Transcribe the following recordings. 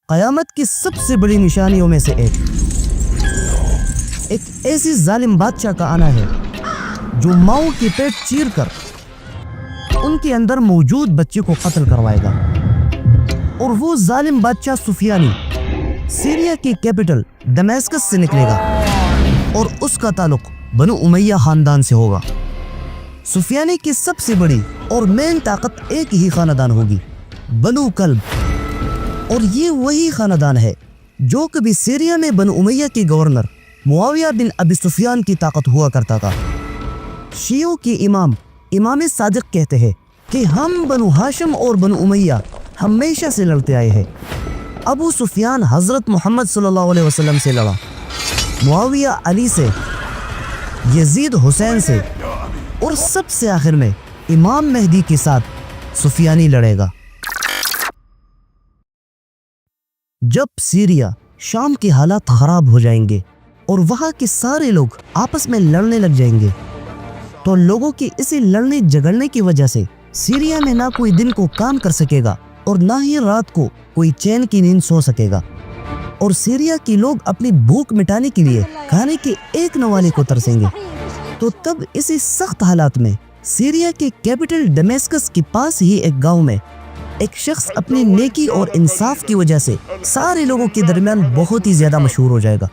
قیامت کی سب سے بڑی نشانیوں میں سے ایک ایسی ظالم بادشاہ کا آنا ہے جو ماؤں کی پیٹ چیر کر ان کے اندر موجود بچے کو قتل کروائے گا۔ اور وہ ظالم بادشاہ سفیانی سیریا کی کیپٹل دمیسکس سے نکلے گا اور اس کا تعلق بنو امیہ خاندان سے ہوگا۔ سفیانی کی سب سے بڑی اور مین طاقت ایک ہی خاندان ہوگی، بنو کلب، اور یہ وہی خاندان ہے جو کبھی سیریا میں بنو امیہ کی گورنر معاویہ بن ابی سفیان کی طاقت ہوا کرتا تھا۔ شیعوں کی امام صادق کہتے ہیں کہ ہم بنو ہاشم اور بنو امیہ ہمیشہ سے لڑتے آئے ہیں۔ ابو سفیان حضرت محمد صلی اللہ علیہ وسلم سے لڑا، معاویہ علی سے، یزید حسین سے، اور سب سے آخر میں امام مہدی کے ساتھ سفیانی لڑے گا۔ جب سیریا شام کے حالات خراب ہو جائیں گے اور وہاں کے سارے لوگ آپس میں لڑنے لگ جائیں گے تو لوگوں کی اسی لڑنے جھگڑنے کی وجہ سے سیریا میں نہ کوئی دن کو کام کر سکے گا اور نہ ہی رات کو کوئی چین کی نیند سو سکے گا، اور سیریا کے لوگ اپنی بھوک مٹانے کے لیے کھانے کے ایک نوالے کو ترسیں گے۔ تو تب اسی سخت حالات میں سیریا کے کیپٹل ڈمیسکس کے پاس ہی ایک گاؤں میں ایک شخص اپنی نیکی اور انصاف کی وجہ سے سارے لوگوں کے درمیان بہت ہی زیادہ مشہور ہو جائے گا،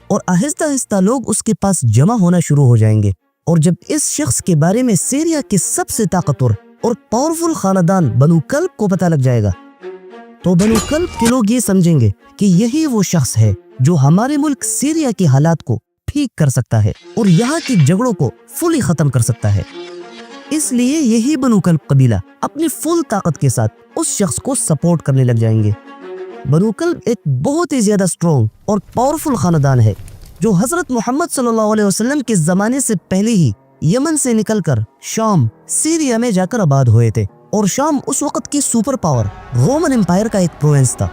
اور آہستہ آہستہ لوگ اس کے پاس جمع ہونا شروع ہو جائیں گے۔ اور جب اس شخص کے بارے میں سیریا کے سب سے طاقتور اور پاورفل خاندان بنو کلب کو پتہ لگ جائے گا تو بنو کلب کے لوگ یہ سمجھیں گے کہ یہی وہ شخص ہے جو ہمارے ملک سیریا کے حالات کو ٹھیک کر سکتا ہے اور یہاں کی جھگڑوں کو فلی ختم کر سکتا ہے۔ اس لیے یہی بنو کلب قبیلہ اپنی فل طاقت کے ساتھ اس شخص کو سپورٹ کرنے لگ جائیں گے۔ بنو کلب ایک بہت ہی زیادہ سٹرونگ اور پاورفل خاندان ہے جو حضرت محمد صلی اللہ علیہ وسلم کے زمانے سے پہلے ہی یمن سے نکل کر شام، سیریا میں جا کر آباد ہوئے تھے، اور شام اس وقت کی سپر پاور رومن امپائر کا ایک پروونس تھا۔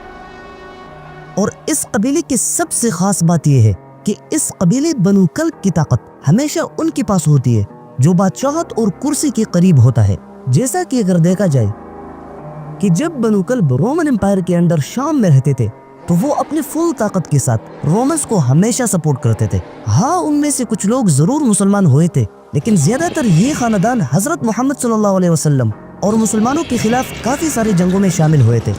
اور اس قبیلے کی سب سے خاص بات یہ ہے کہ اس قبیلے بنو کلب کی طاقت ہمیشہ ان کے پاس ہوتی ہے جو بادشاہت اور کرسی کے قریب ہوتا ہے۔ جیسا کہ اگر دیکھا جائے کہ جب بنو کلب رومن امپائر کے انڈر شام میں رہتے تھے تو وہ اپنی فل طاقت کے ساتھ رومنس کو ہمیشہ سپورٹ کرتے تھے۔ ہاں، ان میں سے کچھ لوگ ضرور مسلمان ہوئے تھے، لیکن زیادہ تر یہ خاندان حضرت محمد صلی اللہ علیہ وسلم اور مسلمانوں کے خلاف کافی سارے جنگوں میں شامل ہوئے تھے۔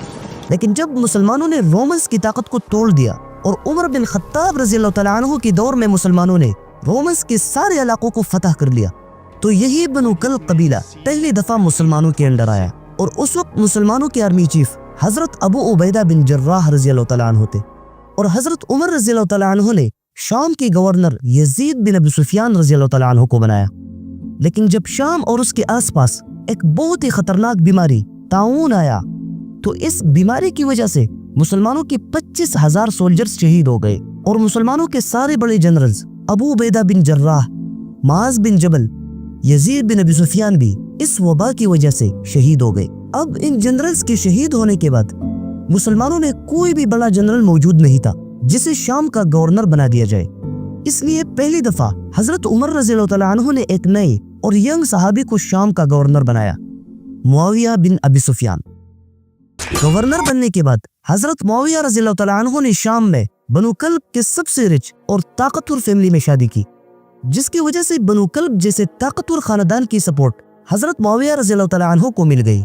لیکن جب مسلمانوں نے رومنس کی طاقت کو توڑ دیا اور عمر بن خطاب رضی اللہ تعالیٰ عنہ کی دور میں مسلمانوں نے رومنس کے سارے علاقوں کو فتح کر لیا، تو یہی بنو کلب قبیلہ پہلی دفعہ مسلمانوں کے انڈر آیا، اور اس وقت مسلمانوں کے آرمی چیف حضرت ابو عبیدہ بن جراح رضی اللہ تعالیٰ عنہ تھے، اور حضرت عمر رضی اللہ تعالیٰ عنہ نے شام کے گورنر یزید بن ابی سفیان رضی اللہ تعالیٰ عنہ کو بنایا۔ لیکن جب شام اور اس کے آس پاس ایک بہت ہی خطرناک بیماری طاعون آیا تو اس بیماری کی وجہ سے مسلمانوں کے 25,000 سولجرز شہید ہو گئے، اور مسلمانوں کے سارے بڑے جنرلز ابو عبیدہ بن جراح، معاذ بن جبل، یزید بن ابی سفیان بھی اس وبا کی وجہ سے شہید ہو گئے۔ اب ان جنرلز کے شہید ہونے کے بعد مسلمانوں میں کوئی بھی بڑا جنرل موجود نہیں تھا جسے شام کا گورنر بنا دیا جائے، اس لیے پہلی دفعہ حضرت عمر رضی اللہ تعالیٰ عنہ نے ایک نئے اور ینگ صحابی کو شام کا گورنر بنایا، معاویہ بن ابی سفیان۔ گورنر بننے کے بعد حضرت معاویہ رضی اللہ تعالیٰ عنہ نے شام میں بنو کلب کے سب سے رچ اور طاقتور فیملی میں شادی کی، جس کی وجہ سے بنو کلب جیسے طاقتور خاندان کی سپورٹ حضرت معاویہ رضی اللہ تعالیٰ عنہ کو مل گئی،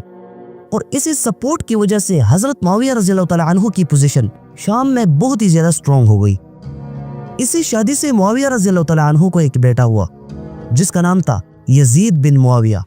اور اسی سپورٹ کی وجہ سے حضرت معاویہ رضی اللہ تعالیٰ عنہ کی پوزیشن شام میں بہت ہی زیادہ سٹرونگ ہو گئی۔ اسی شادی سے معاویہ رضی اللہ تعالیٰ عنہ کو ایک بیٹا ہوا جس کا نام تھا یزید بن معاویہ۔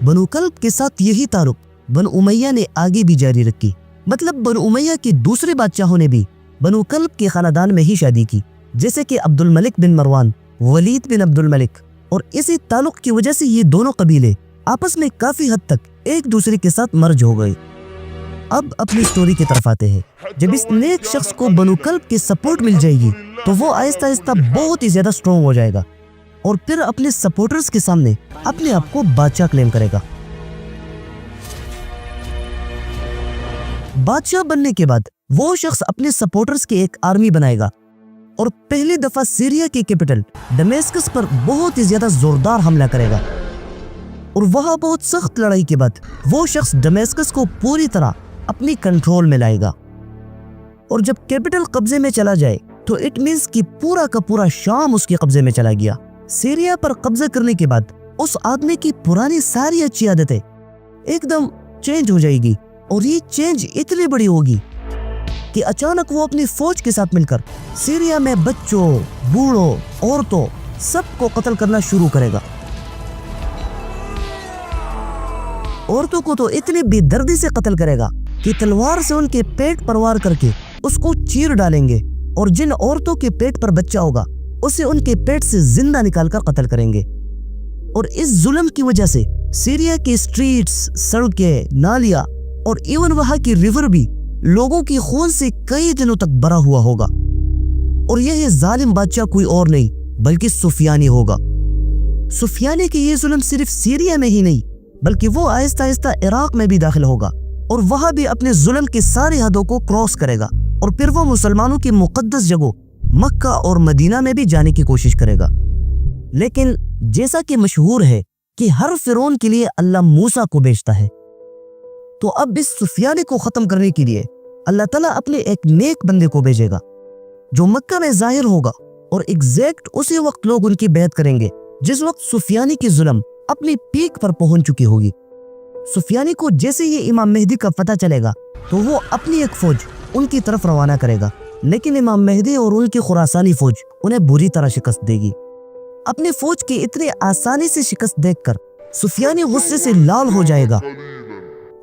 بنو کلب کے ساتھ یہی تعلق بنو امیہ نے آگے بھی جاری رکھی، مطلب بنو امیہ کے دوسرے بادشاہوں نے بھی بنو کلب کے خاندان میں ہی شادی کی، جیسے کہ عبد الملک بن مروان، ولید بن عبد الملک، اور اسی تعلق کی وجہ سے یہ دونوں قبیلے آپس میں کافی حد تک ایک دوسرے کے ساتھ مرج ہو گئے۔ اب اپنی سٹوری کی طرف آتے ہیں۔ جب اس نیک شخص کو بنو کلب کی سپورٹ مل جائے گی تو وہ آہستہ آہستہ بہت ہی زیادہ سٹرونگ ہو جائے گا، اور پھر اپنے سپورٹرز کے سامنے اپنے آپ کو بادشاہ کلیم کرے گا۔ بادشاہ بننے کے بعد وہ شخص اپنے سپورٹرز کی ایک آرمی بنائے گا اور پہلی دفعہ سیریا کی کیپٹل ڈمیسکس پر بہت ہی زیادہ زوردار حملہ کرے گا، اور وہاں بہت سخت لڑائی کے بعد وہ شخص ڈمیسکس کو پوری طرح اپنی کنٹرول میں لائے گا۔ اور جب کیپٹل قبضے میں چلا جائے تو اٹ مینس کہ پورا کا پورا شام اس کے قبضے میں چلا گیا۔ سیریا پر قبضہ کرنے کے بعد اس آدمی کی پرانی ساری اچھی عادتیں ایک دم چینج ہو جائے گی، اور یہ چینج اتنی بڑی ہوگی کہ اچانک وہ اپنی فوج کے ساتھ مل کر سیریا میں بچوں، بوڑھوں، عورتوں سب کو قتل کرنا شروع کرے گا۔ عورتوں کو تو اتنی بے دردی سے قتل کرے گا کہ تلوار سے ان کے پیٹ پر وار کر کے اس کو چیر ڈالیں گے، اور جن عورتوں کے پیٹ پر بچہ ہوگا اسے ان کے پیٹ سے زندہ نکال کر قتل کریں گے۔ اور اس ظلم کی وجہ سے سیریا کی سٹریٹس، سڑکیں، نالیاں اور ایون وہاں کی ریور بھی لوگوں کی خون سے کئی دنوں تک بھرا ہوا ہوگا۔ اور یہ ظالم بادشاہ کوئی اور نہیں بلکہ سفیانی ہوگا۔ سفیانی کی یہ ظلم صرف سیریا میں ہی نہیں بلکہ وہ آہستہ آہستہ عراق میں بھی داخل ہوگا، اور وہاں بھی اپنے ظلم کی ساری حدوں کو کراس کرے گا، اور پھر وہ مسلمانوں کی مقدس جگہوں مکہ اور مدینہ میں بھی جانے کی کوشش کرے گا۔ لیکن جیسا کہ مشہور ہے کہ ہر فرعون کے لیے اللہ موسیٰ کو بھیجتا ہے، تو اب اس سفیانی کو ختم کرنے کے لیے اللہ تعالیٰ اپنے ایک نیک بندے کو بھیجے گا جو مکہ میں ظاہر ہوگا، اور ایگزیکٹ اسی وقت لوگ ان کی بیعت کریں گے جس وقت سفیانی کی ظلم اپنی پیک پر پہنچ چکی ہوگی۔ سفیانی کو جیسے یہ امام مہدی کا پتہ چلے گا تو وہ اپنی ایک فوج ان کی طرف روانہ کرے گا، لیکن امام مہدی اور ان کی خراسانی فوج انہیں بری طرح شکست دے گی۔ اپنی فوج کی اتنی آسانی سے شکست دیکھ کر سفیانی غصے سے لال ہو جائے گا،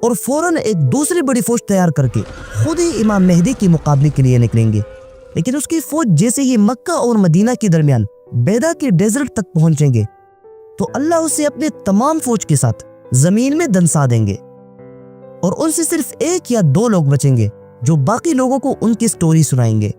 اور فوراً ایک دوسری بڑی فوج تیار کر کے خود ہی امام مہدی کے مقابلے کے لیے نکلیں گے۔ لیکن اس کی فوج جیسے ہی مکہ اور مدینہ کے درمیان بیدا کے ڈیزرٹ تک پہنچیں گے تو اللہ اسے اپنے تمام فوج کے ساتھ زمین میں دنسا دیں گے، اور ان سے صرف ایک یا دو لوگ بچیں گے جو باقی لوگوں کو ان کی سٹوری سنائیں گے۔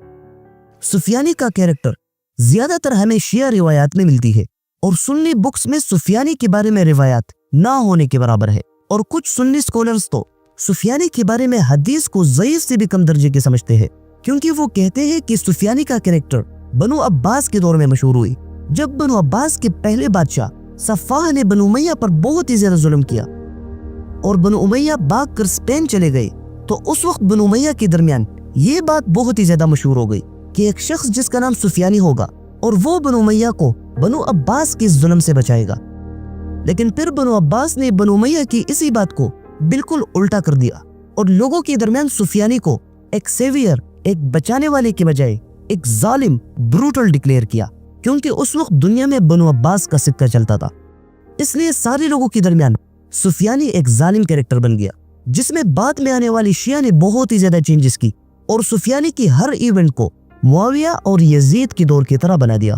سفیانی کا کیریکٹر زیادہ تر ہمیں شیعہ روایات میں ملتی ہے، اور سنی بکس میں سفیانی کے بارے میں روایات نہ ہونے کے برابر ہے، اور کچھ سنی سکولرز تو سفیانی کے بارے میں حدیث کو ضعیف سے بھی کم درجے کے سمجھتے ہیں، کیونکہ وہ کہتے ہیں کہ سفیانی کا کیریکٹر بنو عباس کے دور میں مشہور ہوئی، جب بنو عباس کے پہلے بادشاہ صفاح نے بنو امیہ پر بہت ہی زیادہ ظلم کیا، اور بنو امیہ بھاگ کر اسپین چلے گئے، تو اس وقت بنو امیہ کے درمیان یہ بات بہت ہی زیادہ مشہور ہو گئی کہ ایک شخص جس کا نام سفیانی ہوگا اور وہ بنو امیہ کو بنو عباس کے ظلم سے بچائے گا۔ لیکن پھر بنو عباس نے بنو امیہ کی اسی بات کو بالکل الٹا کر دیا، اور لوگوں کے درمیان سفیانی کو ایک سیویئر، ایک بچانے والے کے بجائے ایک ظالم، بروٹل ڈکلیئر کیا، کیونکہ اس وقت دنیا میں بنو عباس کا سکہ چلتا تھا۔ اس لیے سارے لوگوں کے درمیان سفیانی ایک ظالم کیریکٹر بن گیا، جس میں بعد میں آنے والی شیعہ نے بہت ہی زیادہ چینجز کی، اور سفیانی کی ہر ایونٹ کو معاویہ اور یزید کے دور کی طرح بنا دیا۔